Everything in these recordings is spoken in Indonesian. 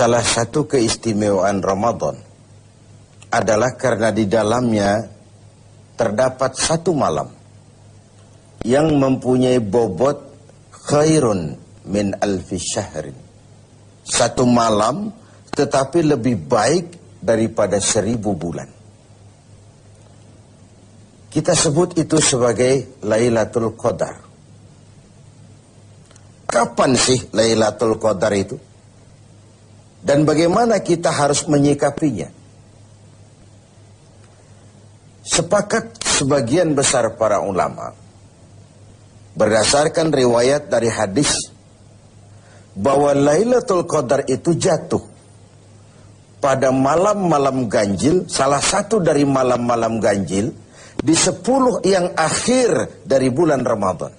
salah satu keistimewaan Ramadan adalah karena di dalamnya terdapat satu malam yang mempunyai bobot khairun min alfi syahrin. Satu malam tetapi lebih baik daripada 1000 bulan. Kita sebut itu sebagai Lailatul Qadar. Kapan sih Lailatul Qadar itu? Dan bagaimana kita harus menyikapinya? Sepakat sebagian besar para ulama berdasarkan riwayat dari hadis bahwa Lailatul Qadar itu jatuh pada malam-malam ganjil, salah satu dari malam-malam ganjil di 10 yang akhir dari bulan Ramadan.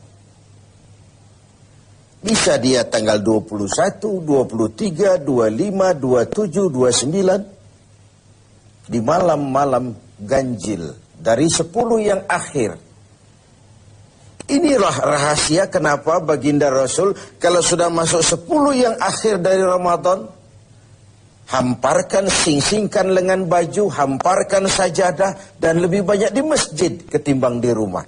Bisa dia tanggal 21, 23, 25, 27, 29 di malam-malam ganjil dari 10 yang akhir. Inilah rahasia kenapa baginda Rasul kalau sudah masuk 10 yang akhir dari Ramadan, hamparkan, sing-singkan lengan baju, hamparkan sajadah, dan lebih banyak di masjid ketimbang di rumah.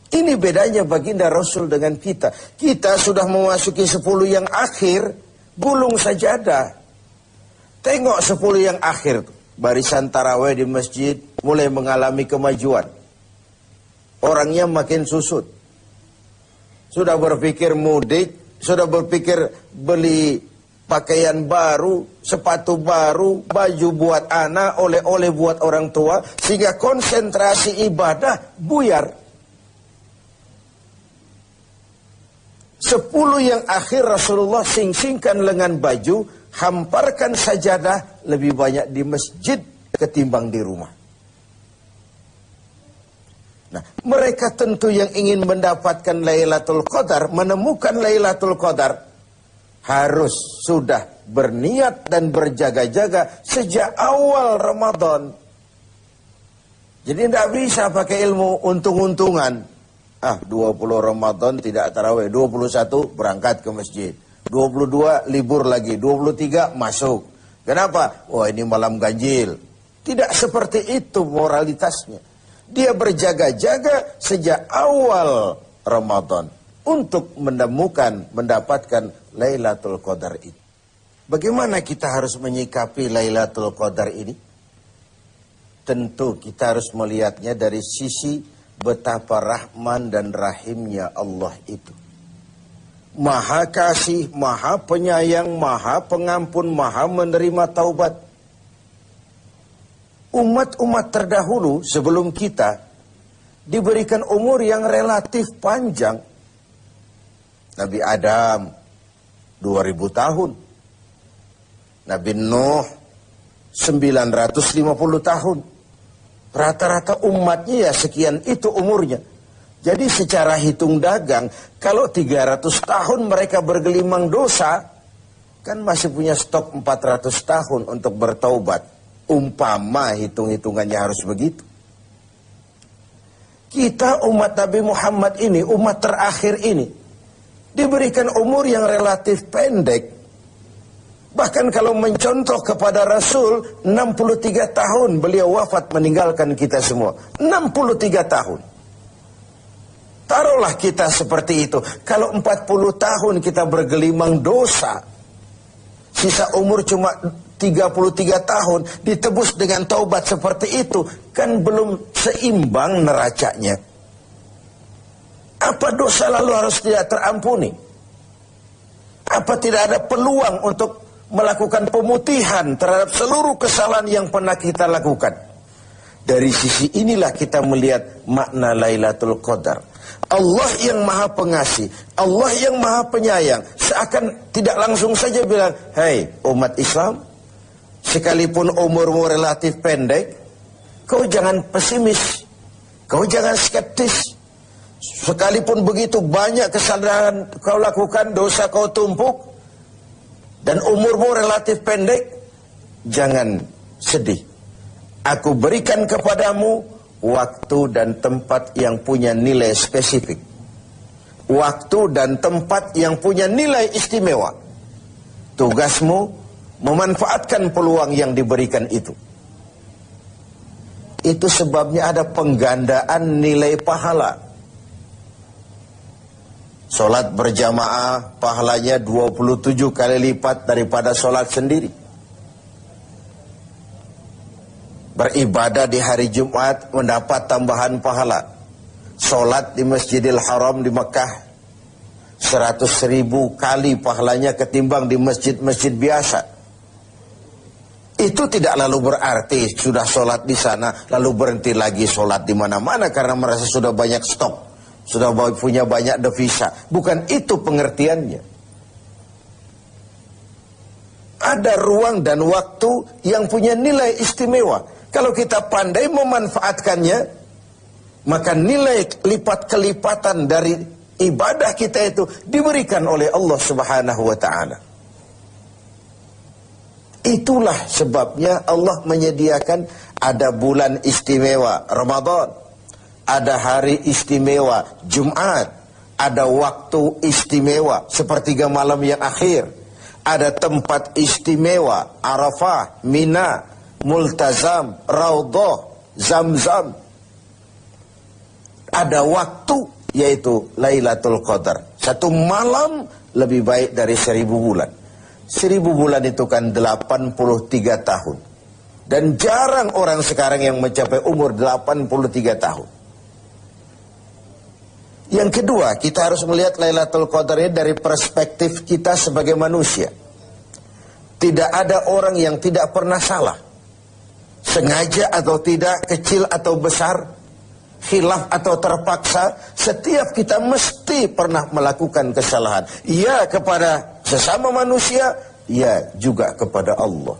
Ini bedanya baginda Rasul dengan kita. Kita sudah memasuki 10 yang akhir, gulung sajadah. Tengok 10 yang akhir, barisan tarawih di masjid mulai mengalami kemajuan. Orangnya makin susut. Sudah berpikir mudik, sudah berpikir beli pakaian baru, sepatu baru, baju buat anak, oleh-oleh buat orang tua, sehingga konsentrasi ibadah buyar. 10 yang akhir Rasulullah sing-singkan lengan baju, hamparkan sajadah, lebih banyak di masjid ketimbang di rumah. Nah, mereka tentu yang ingin mendapatkan Lailatul Qadar, menemukan Lailatul Qadar, harus sudah berniat dan berjaga-jaga sejak awal Ramadan. Jadi tidak bisa pakai ilmu untung-untungan. 20 Ramadan tidak tarawih, 21 berangkat ke masjid, 22 libur lagi, 23 masuk. Kenapa? Wah, ini malam ganjil. Tidak seperti itu moralitasnya. Dia berjaga-jaga sejak awal Ramadan untuk mendapatkan Lailatul Qadar itu. Bagaimana kita harus menyikapi Lailatul Qadar ini? Tentu kita harus melihatnya dari sisi betapa rahman dan rahimnya Allah itu. Maha kasih, maha penyayang, maha pengampun, maha menerima taubat. Umat-umat terdahulu sebelum kita diberikan umur yang relatif panjang. Nabi Adam 2000 tahun. Nabi Nuh 950 tahun. Rata-rata umatnya ya sekian itu umurnya. Jadi secara hitung dagang, kalau 300 tahun mereka bergelimang dosa, kan masih punya stok 400 tahun untuk bertaubat. Umpama hitung-hitungannya harus begitu. Kita umat Nabi Muhammad ini, umat terakhir ini, diberikan umur yang relatif pendek. Bahkan kalau mencontoh kepada Rasul, 63 tahun beliau wafat meninggalkan kita semua. 63 tahun. Taruhlah kita seperti itu. Kalau 40 tahun kita bergelimang dosa, sisa umur cuma 33 tahun, ditebus dengan taubat seperti itu, kan belum seimbang neracanya. Apa dosa lalu harus tidak terampuni? Apa tidak ada peluang untuk melakukan pemutihan terhadap seluruh kesalahan yang pernah kita lakukan? Dari sisi inilah kita melihat makna Lailatul Qadar. Allah yang maha pengasih, Allah yang maha penyayang, seakan tidak langsung saja bilang, "Hei umat Islam, sekalipun umurmu relatif pendek, kau jangan pesimis, kau jangan skeptis. Sekalipun begitu banyak kesalahan kau lakukan, dosa kau tumpuk, dan umurmu relatif pendek, jangan sedih. Aku berikan kepadamu waktu dan tempat yang punya nilai spesifik. Waktu dan tempat yang punya nilai istimewa. Tugasmu memanfaatkan peluang yang diberikan itu. Itu sebabnya ada penggandaan nilai pahala. Solat berjamaah pahalanya 27 kali lipat daripada solat sendiri. Beribadah di hari Jumat mendapat tambahan pahala. Solat di Masjidil Haram di Mekah 100.000 kali pahalanya ketimbang di masjid-masjid biasa. Itu tidak lalu berarti sudah solat di sana lalu berhenti lagi solat di mana-mana karena merasa sudah banyak stok, sudah punya banyak devisa. Bukan itu pengertiannya. Ada ruang dan waktu yang punya nilai istimewa. Kalau kita pandai memanfaatkannya, maka nilai lipat-kelipatan dari ibadah kita itu diberikan oleh Allah Subhanahu wa ta'ala. Itulah sebabnya Allah menyediakan ada bulan istimewa Ramadan, ada hari istimewa Jumat, ada waktu istimewa sepertiga malam yang akhir, ada tempat istimewa Arafah, Mina, Multazam, Raudhah, Zamzam. Ada waktu yaitu Lailatul Qadar. Satu malam lebih baik dari 1000 bulan. 1000 bulan itu kan 83 tahun. Dan jarang orang sekarang yang mencapai umur 83 tahun. Yang kedua, kita harus melihat Lailatul Qadar ini dari perspektif kita sebagai manusia. Tidak ada orang yang tidak pernah salah. Sengaja atau tidak, kecil atau besar, khilaf atau terpaksa, setiap kita mesti pernah melakukan kesalahan. Ya kepada sesama manusia, ya juga kepada Allah.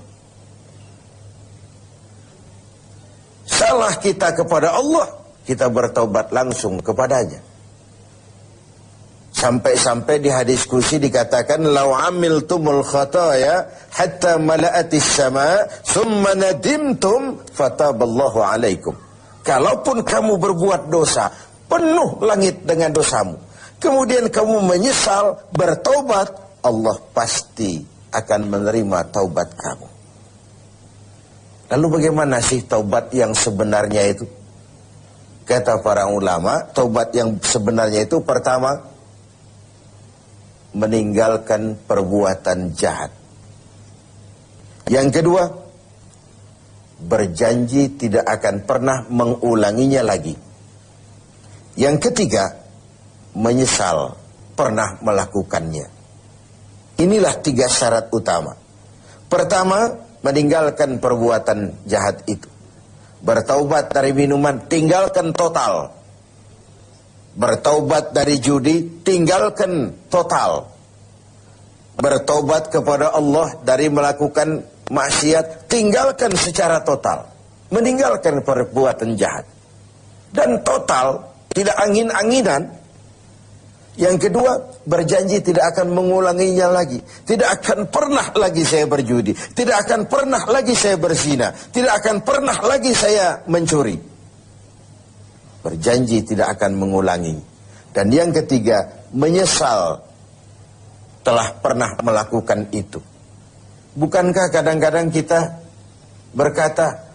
Salah kita kepada Allah, kita bertaubat langsung kepadanya. Sampai-sampai di hadis kursi dikatakan, "Lau amiltumul khataya hatta mala'atis sama, summa nadimtum fataballahu alaikum." Kalaupun kamu berbuat dosa, penuh langit dengan dosamu, kemudian kamu menyesal, bertaubat, Allah pasti akan menerima taubat kamu. Lalu bagaimana sih taubat yang sebenarnya itu? Kata para ulama, taubat yang sebenarnya itu pertama, meninggalkan perbuatan jahat. Yang kedua, berjanji tidak akan pernah mengulanginya lagi. Yang ketiga, menyesal pernah melakukannya. Inilah 3 syarat utama. Pertama, meninggalkan perbuatan jahat itu. Bertaubat dari minuman, tinggalkan total. Bertaubat dari judi, tinggalkan total. Bertaubat kepada Allah dari melakukan maksiat, tinggalkan secara total. Meninggalkan perbuatan jahat. Dan total, tidak angin-anginan. Yang kedua, berjanji tidak akan mengulanginya lagi. Tidak akan pernah lagi saya berjudi. Tidak akan pernah lagi saya berzina. Tidak akan pernah lagi saya mencuri. Berjanji tidak akan mengulangi. Dan yang ketiga, menyesal telah pernah melakukan itu. Bukankah kadang-kadang kita berkata,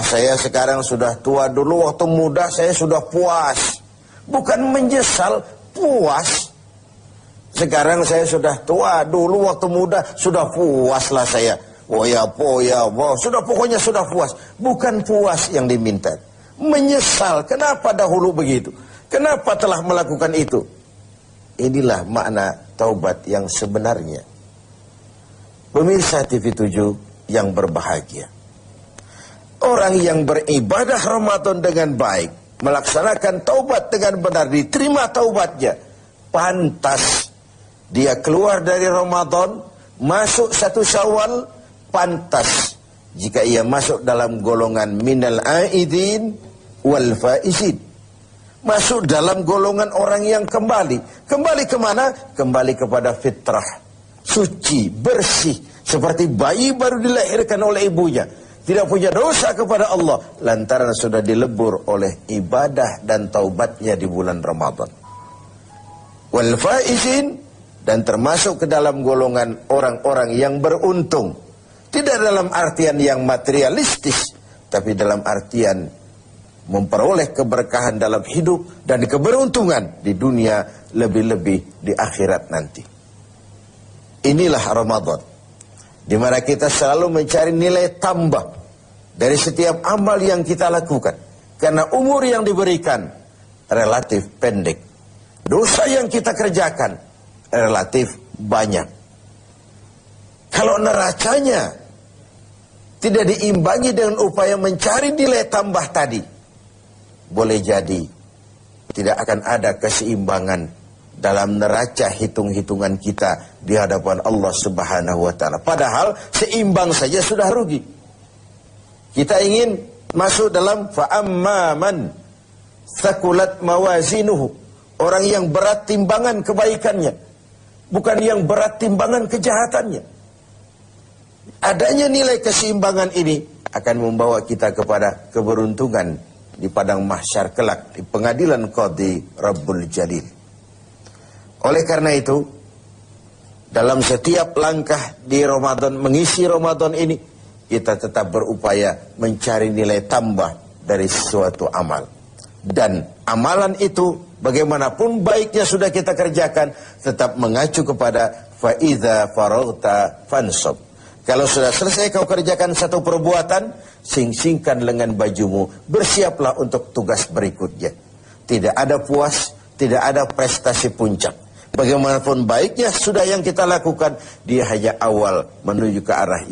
saya sekarang sudah tua, dulu waktu muda saya sudah puas. Bukan menyesal, puas. Sekarang saya sudah tua, dulu waktu muda sudah puaslah saya. Sudah pokoknya sudah puas. Bukan puas yang diminta. Menyesal, kenapa dahulu begitu? Kenapa telah melakukan itu? Inilah makna taubat yang sebenarnya. Pemirsa TV7 yang berbahagia. Orang yang beribadah Ramadan dengan baik, melaksanakan taubat dengan benar, diterima taubatnya, pantas dia keluar dari Ramadan, masuk 1 Syawal, pantas jika ia masuk dalam golongan minal aidin wal faizin. Masuk dalam golongan orang yang kembali. Kembali kemana? Kembali kepada fitrah. Suci, bersih. Seperti bayi baru dilahirkan oleh ibunya. Tidak punya dosa kepada Allah. Lantaran sudah dilebur oleh ibadah dan taubatnya di bulan Ramadan. Wal faizin, dan termasuk ke dalam golongan orang-orang yang beruntung. Tidak dalam artian yang materialistis, tapi dalam artian memperoleh keberkahan dalam hidup dan keberuntungan di dunia, lebih-lebih di akhirat nanti. Inilah Ramadan, di mana kita selalu mencari nilai tambah dari setiap amal yang kita lakukan. Karena umur yang diberikan relatif pendek. Dosa yang kita kerjakan relatif banyak. Kalau neracanya tidak diimbangi dengan upaya mencari nilai tambah tadi, boleh jadi tidak akan ada keseimbangan dalam neraca hitung-hitungan kita di hadapan Allah Subhanahu wa taala. Padahal seimbang saja sudah rugi. Kita ingin masuk dalam fa'amman thaqulat mawazinuhu, orang yang berat timbangan kebaikannya, bukan yang berat timbangan kejahatannya. Adanya nilai keseimbangan ini akan membawa kita kepada keberuntungan di padang mahsyar kelak, di pengadilan Qadhi Rabbul Jalil. Oleh karena itu, dalam setiap langkah di Ramadan, mengisi Ramadan ini, kita tetap berupaya mencari nilai tambah dari suatu amal. Dan amalan itu, bagaimanapun baiknya sudah kita kerjakan, tetap mengacu kepada fa'idha faraghta fansab. Kalau sudah selesai kau kerjakan satu perbuatan, sing-singkan lengan bajumu, bersiaplah untuk tugas berikutnya. Tidak ada puas, tidak ada prestasi puncak. Bagaimanapun baiknya sudah yang kita lakukan, dia hanya awal menuju ke arah